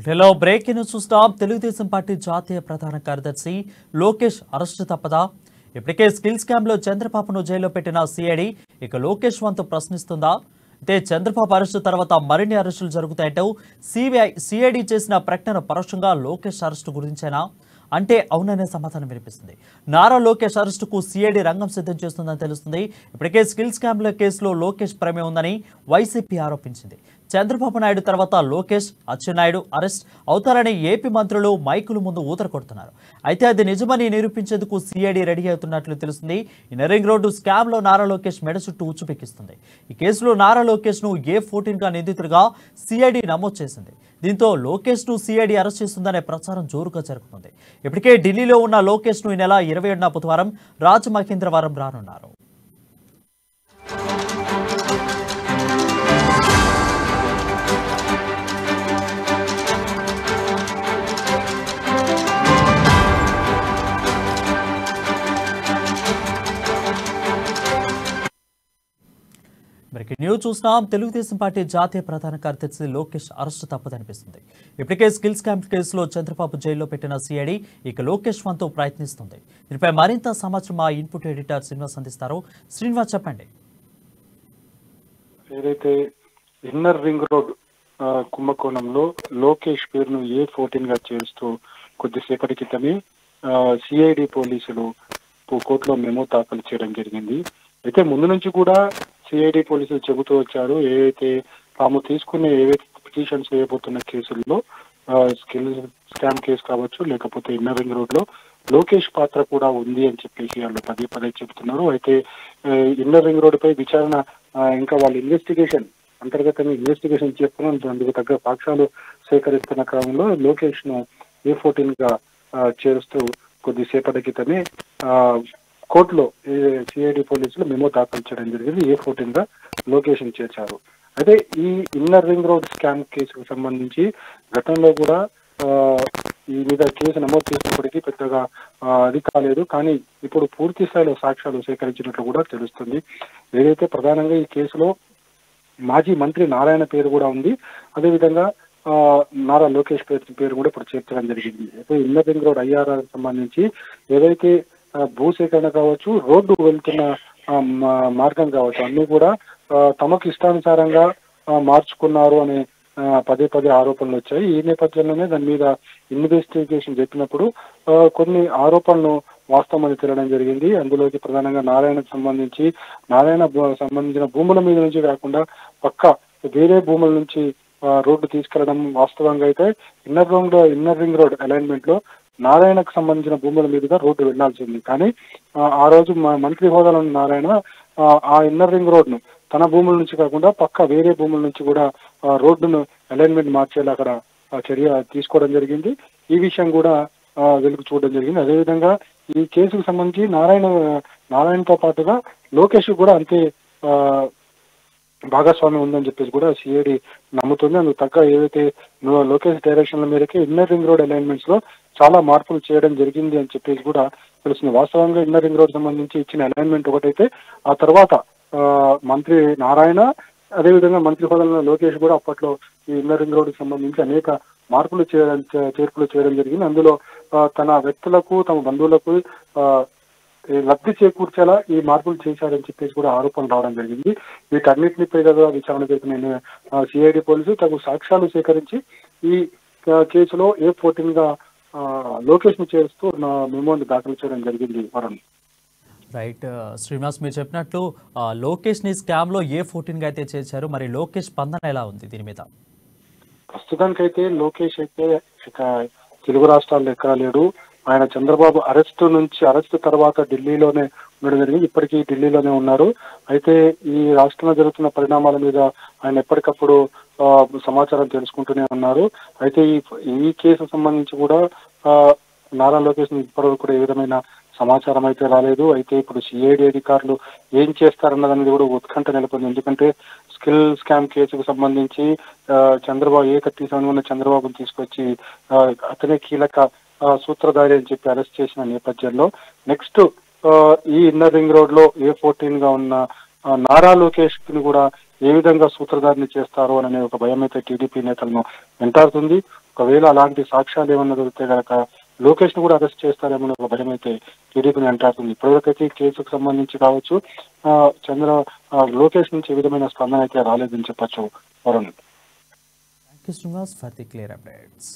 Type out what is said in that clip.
ఇటలో breaking news చూస్తాం. Telugu Desam party జాతీయ ప్రధాన కార్యదర్శి లోకేష్ అరెస్టు తప్పదా? ఇప్పటికే స్కిల్ స్కామ్ లో చంద్రబాబును జైల్లో పెట్టిన సిఐడి ఇక లోకేష్ వంతు ప్రశ్నిస్తుందా? అయితే చంద్రబాబు అరెస్టు తర్వాత మరిన్ని అరెస్టులు జరుగుతాయంటూ సిఐడి చేసిన ప్రకటన పరోక్షంగా లోకేష్ అరెస్టు గురించేనా అంటే అవుననే సమాధానం వినిపిస్తుంది. నారా లోకేష్ అరెస్టుకు సిఐడి రంగం సిద్ధం చేస్తుందని తెలుస్తుంది. ఇప్పటికే స్కిల్ స్కామ్ల కేసులో లోకేష్ ప్రమేయం ఉందని వైసీపీ ఆరోపించింది. చంద్రబాబు నాయుడు తర్వాత లోకేష్, అచ్చెన్నాయుడు అరెస్ట్ అవుతారని ఏపీ మంత్రులు మైకుల ముందు ఊతర కొడుతున్నారు. అయితే అది నిజమని నిరూపించేందుకు సిఐడి రెడీ అవుతున్నట్లు తెలుస్తుంది. ఇన్నరింగ్ రోడ్డు స్కామ్ లో నారా లోకేష్ మెడ చుట్టూ ఉచ్చుపెక్కిస్తుంది. ఈ కేసులో నారా లోకేష్ ను A14 గా నిందితుడిగా సిఐడి నమోదు చేసింది. దీంతో లోకేష్ ను సిఐడి అరెస్ట్ చేస్తుందనే ప్రచారం జోరుగా జరుగుతుంది. ఇప్పటికే ఢిల్లీలో ఉన్న లోకేష్ ను ఈ నెల 27న బుధవారం రాజమహేంద్రవరం రానున్నారు. న్యూస్ చూస్తున్నాం. తెలుగుదేశం పార్టీ జాతీయ ప్రధాన కార్యదర్శి లోకేష్ అరెస్టు తప్పదనిపిస్తుంది. ఇప్పటికే స్కిల్ స్కామ్ కేసులో చంద్రబాబు జైల్లో పెట్టిన సిఐడి ఇక లోకేష్ వంతు ప్రయత్నిస్తుంది. దీనిపై మరింత సమాచారం మా ఇన్పుట్ ఎడిటర్ శ్రీనివాస్ అందిస్తారు. శ్రీనివాస్, చెప్పండి. ఏదైతే ఇన్నర్ రింగ్ రోడ్ కుంభకోణంలో లోకేష్ పేరును A14 గా చేరుస్తూ కొద్దిసేపటి క్రితమే సిఐడి పోలీసులు కోర్టులో మెమో దాఖలు చేయడం జరిగింది. అయితే ముందు నుంచి కూడా సిఐడి పోలీసులు చెబుతూ వచ్చారు, ఏవైతే తాము తీసుకునే ఏవైతే పిటిషన్స్ వేయబోతున్న కేసుల్లో స్కిల్ స్కామ్ కేసు కావచ్చు, లేకపోతే ఇన్నర్ రింగ్ రోడ్ లో లోకేష్ పాత్ర కూడా ఉంది అని చెప్పేసి వాళ్ళు పదే పదే చెబుతున్నారు. అయితే ఇన్నర్ రింగ్ రోడ్ పై విచారణ ఇంకా వాళ్ళు అంతర్గతంగా ఇన్వెస్టిగేషన్ చేస్తున్నారు. అందుకు తగ్గ సాక్ష్యాలు సేకరిస్తున్న క్రమంలో లోకేష్ ను A14 గా చేరుస్తూ కొద్దిసేపటి క్రితమే కోర్టులో సిఐడి పోలీసులు మెమో దాఖలు చేయడం జరిగింది. A14 గా లోకేష్ ని చేర్చారు. అయితే ఈ ఇన్నర్ రింగ్ రోడ్ స్కామ్ కేసుకు సంబంధించి గతంలో కూడా ఈ మీద కేసు నమోదు చేసినప్పటికీ పెద్దగా అది కాలేదు. కానీ ఇప్పుడు పూర్తి స్థాయిలో సాక్ష్యాలు సేకరించినట్లు కూడా తెలుస్తుంది. ఏదైతే ప్రధానంగా ఈ కేసులో మాజీ మంత్రి నారాయణ పేరు కూడా ఉంది. అదేవిధంగా నారా లోకేష్ పేరు కూడా ఇప్పుడు చేర్చడం జరిగింది. అయితే ఇన్నర్ రింగ్ రోడ్ IRR సంబంధించి ఏదైతే భూసేకరణ కావచ్చు, రోడ్డు వెళ్తున్న మార్గం కావచ్చు, అన్ని కూడా తమకు ఇష్టానుసారంగా మార్చుకున్నారు అనే పదే ఆరోపణలు వచ్చాయి. ఈ నేపథ్యంలోనే దాని మీద ఇన్వెస్టిగేషన్ చెప్పినప్పుడు కొన్ని ఆరోపణలు వాస్తవమని తెలియడం జరిగింది. అందులోకి ప్రధానంగా నారాయణకు సంబంధించిన భూముల మీద నుంచి కాకుండా పక్క వేరే భూముల నుంచి రోడ్డు తీసుకెళ్లడం వాస్తవంగా అయితే ఇన్నర్ రింగ్ రోడ్ అలైన్మెంట్ లో నారాయణకు సంబంధించిన భూముల మీదుగా రోడ్డు వెళ్లాల్సింది. కానీ ఆ రోజు మంత్రి హోదాలో ఉన్న నారాయణ ఆ ఇన్నర్ రింగ్ రోడ్ ను తన భూముల నుంచి కాకుండా పక్క వేరే భూముల నుంచి కూడా రోడ్డును అలైన్మెంట్ మార్చేలా అక్కడ చర్య తీసుకోవడం జరిగింది. ఈ విషయం కూడా వెలుగు చూడడం జరిగింది. అదేవిధంగా ఈ కేసుకు సంబంధించి నారాయణతో పాటుగా లోకేష్ కూడా అంతే భాగస్వామ్యం ఉందని చెప్పేసి కూడా సిఐడి నమ్ముతుంది. అందుకు తగ్గ ఏదైతే లోకేష్ డైరెక్షన్ల మేరకే ఇన్నర్ రింగ్ రోడ్ అలైన్మెంట్స్ లో చాలా మార్పులు చేయడం జరిగింది అని చెప్పేసి కూడా తెలుస్తుంది. వాస్తవంగా ఇన్నర్ రింగ్ రోడ్ సంబంధించి ఇచ్చిన అలైన్మెంట్ ఒకటైతే ఆ తర్వాత మంత్రి నారాయణ అదేవిధంగా మంత్రి హోదాలో లోకేష్ కూడా అప్పట్లో ఈ ఇన్నర్ రింగ్ రోడ్ కి సంబంధించి అనేక చేర్పులు చేయడం జరిగింది. అందులో తన వ్యక్తులకు, తమ బంధువులకు లబ్ధి చేకూర్చేలా ఈ మార్పులు చేశారని చెప్పేసి కూడా ఆరోపణలు రావడం జరిగింది. వీటన్నిటిపై కూడా విచారణ జరిపిన సిఐడి పోలీసులు తగు సాక్ష్యాలు సేకరించి ఈ కేసులో A14 గా లోకేష్ ను చేరుస్తూ మెమోని దాఖలు చేయడం జరిగింది. వరుణ్, రైట్. శ్రీనివాస్, మీరు చెప్పినట్లు లోకేష్ ని స్కామ్ లో A14 గా అయితే చేర్చారు. మరి లోకేష్ స్పందన ఎలా ఉంది దీని మీద? ప్రస్తుతానికైతే లోకేష్ అయితే ఇక తెలుగు రాష్ట్రాల్లో ఎక్కడా లేడు. ఆయన చంద్రబాబు అరెస్టు తర్వాత ఢిల్లీలోనే ఉండడం జరిగింది. ఇప్పటికీ ఢిల్లీలోనే ఉన్నారు. అయితే ఈ రాష్ట్రంలో జరుగుతున్న పరిణామాల మీద ఆయన ఎప్పటికప్పుడు సమాచారం తెలుసుకుంటూనే ఉన్నారు. అయితే ఈ కేసు సంబంధించి కూడా నారా లోకేష్ ఇప్పటివరకు కూడా ఏ విధమైన సమాచారం అయితే రాలేదు. అయితే ఇప్పుడు సిఐడి అధికారులు ఏం చేస్తారన్నది కూడా ఉత్కంఠ నెలకొంది. ఎందుకంటే స్కిల్ స్కామ్ కేసుకు సంబంధించి A37 ఉన్న చంద్రబాబును తీసుకొచ్చి అతనే కీలక సూత్రధారి అని చెప్పి అరెస్ట్ చేసిన నేపథ్యంలో నెక్స్ట్ ఈ ఇన్నర్ రింగ్ రోడ్ లో A14 గా ఉన్న నారా లోకేష్ ని కూడా ఏ విధంగా సూత్రధారిని చేస్తారో అనే ఒక భయం అయితే టీడీపీ నేతలను వెంటాడుతుంది. ఒకవేళ అలాంటి సాక్ష్యాలు ఏమన్నా దొరికితే కనుక లోకేష్ ను కూడా అరెస్ట్ చేస్తారేమో ఒక భయం అయితే టీడీపీని వెంటాడుతుంది. ఇప్పటివరకైతే ఈ కేసుకు సంబంధించి కావచ్చు లోకేష్ నుంచి ఏ విధమైన స్పందన అయితే రాలేదని చెప్పొచ్చు Varun. Thank you Srinivas for the clear updates.